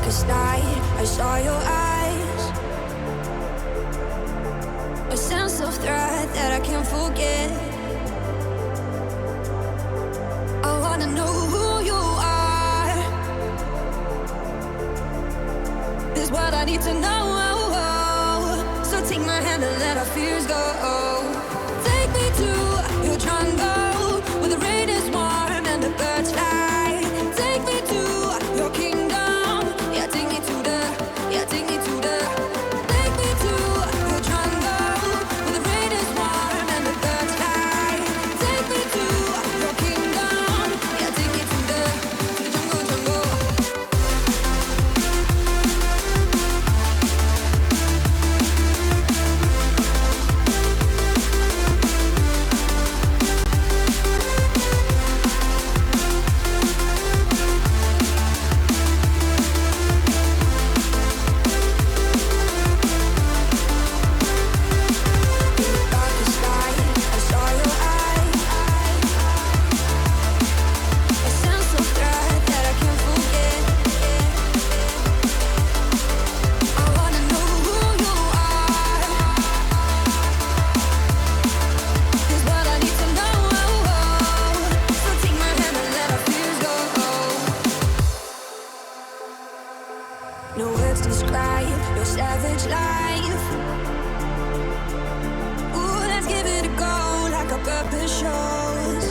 darkest night, I saw your eyes. A sense of threat that I can't forget. I wanna know who you are. This is what I need to know. So take my hand and let our fears go. Take me to your jungle, where the rain is warm and the birds fly. Take me to your kingdom. Yeah, take me to the, yeah, take me to the. Take me to your jungle, where the rain is warm and the birds fly. Take me to your kingdom. Yeah, take me to the jungle, jungle. No words describe your savage life. Ooh, let's give it a go like our purpose shows.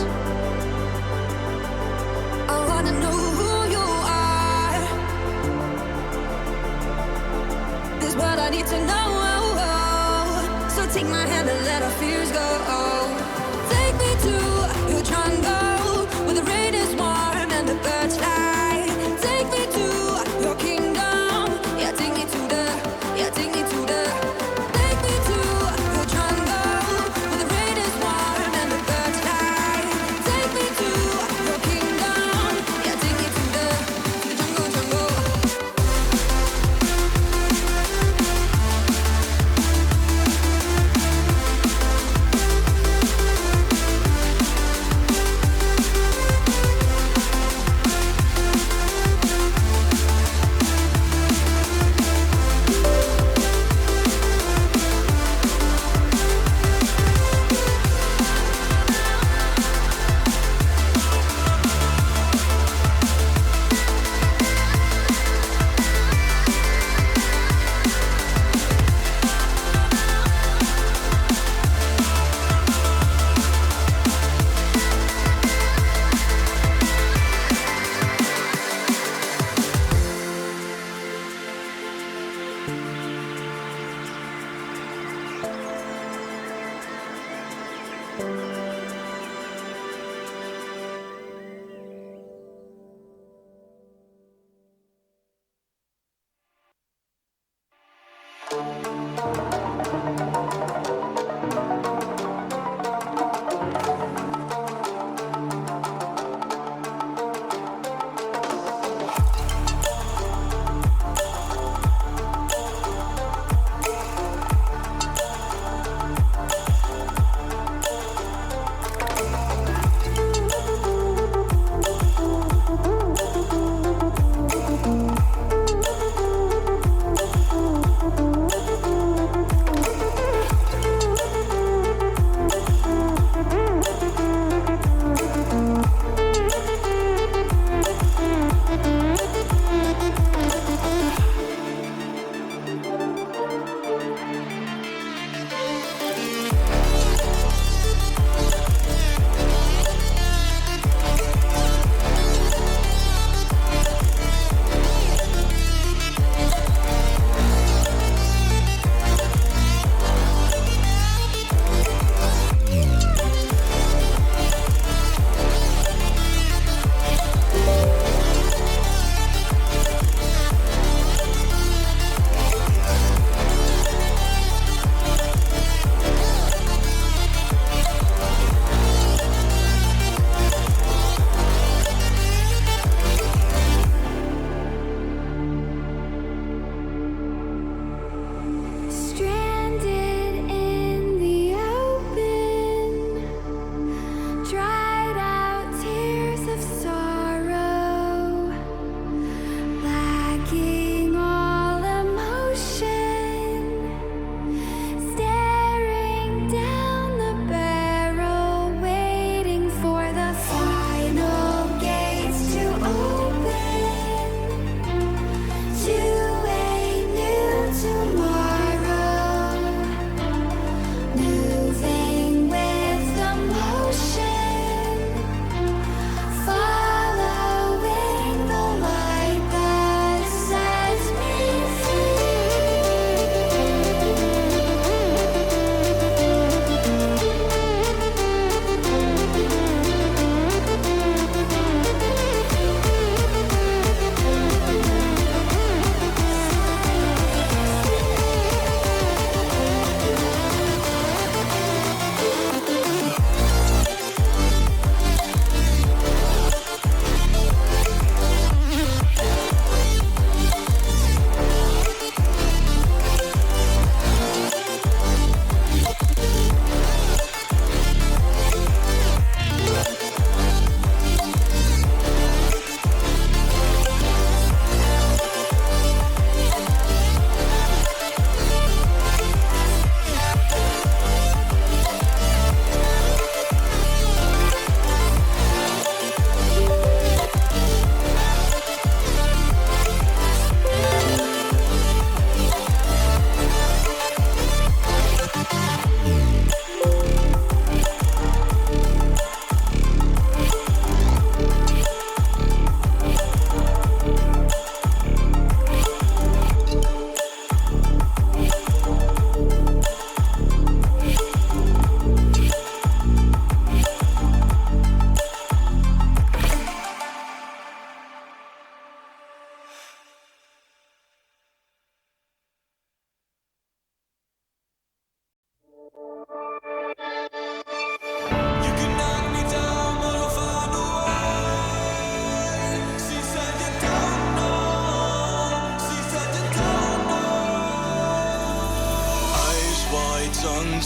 I wanna know who you are. This is what I need to know. So take my hand and let our fears go. Take me to your jungle, where the rain is warm and the birds fly. Take me to your kingdom. Yeah, take me to the, yeah, take me to the. Take me to your jungle, where the rain is warm and the birds fly. Take me to your kingdom. Yeah, take me to the jungle, jungle.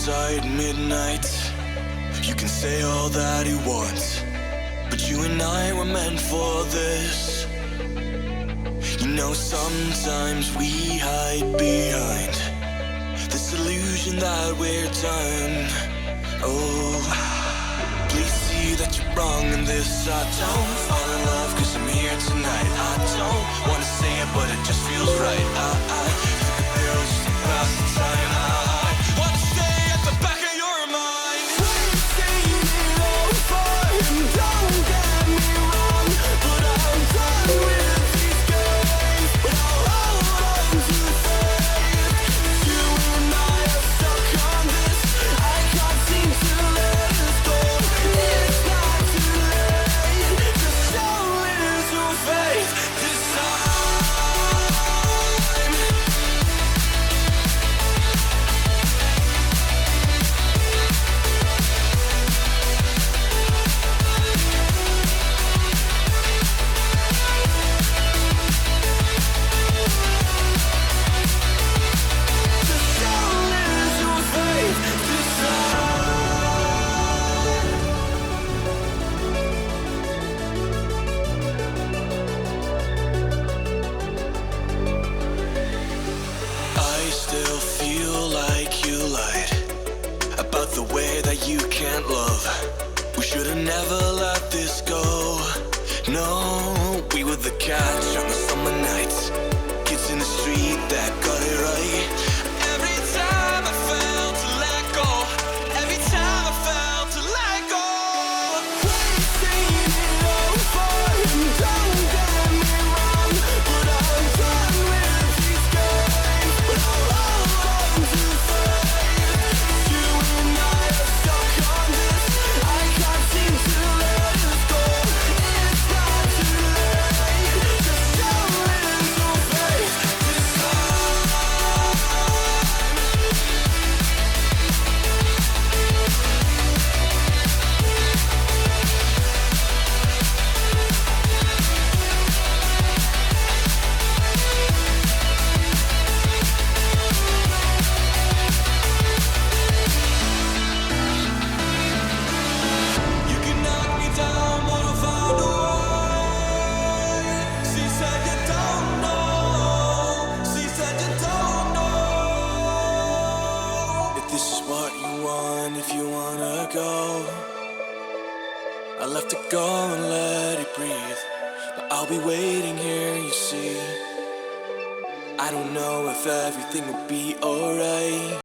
outside midnight. You can say all that you want, but you and I were meant for this. You know, sometimes we hide behind this illusion that we're done. Oh, please see that you're wrong in this. I don't fall in love cause I'm here tonight. I don't wanna say it but it just feels right. I think the girl just to pass the time. I wanna stay at the back of your mind. We've seen it all before, and don't get me wrong, but I'm done with these games. But I'll hold on to faith. You and I are stuck on this. I can't seem to let us go. It's not too late. Just a little faith this time. I still feel like you lied about the way that you can't love. We should have never let this go. No, we were the catch on the summer nights, kids in the street that got it right. Every time I felt to let go, every time I felt to let go. We've seen it all before, and don't get me wrong, but I'm done with these games. But I'll hold on to faith. You and I are stuck on this. I can't seem to let us go. It's not too late. Just a little faith this time. You can knock me down, but I'll find a way. She said you don't know. She said you don't know. If this is what you want, if you wanna go, I'll have to go and let it breathe. But I'll be waiting here, you see. I don't know if everything will be alright.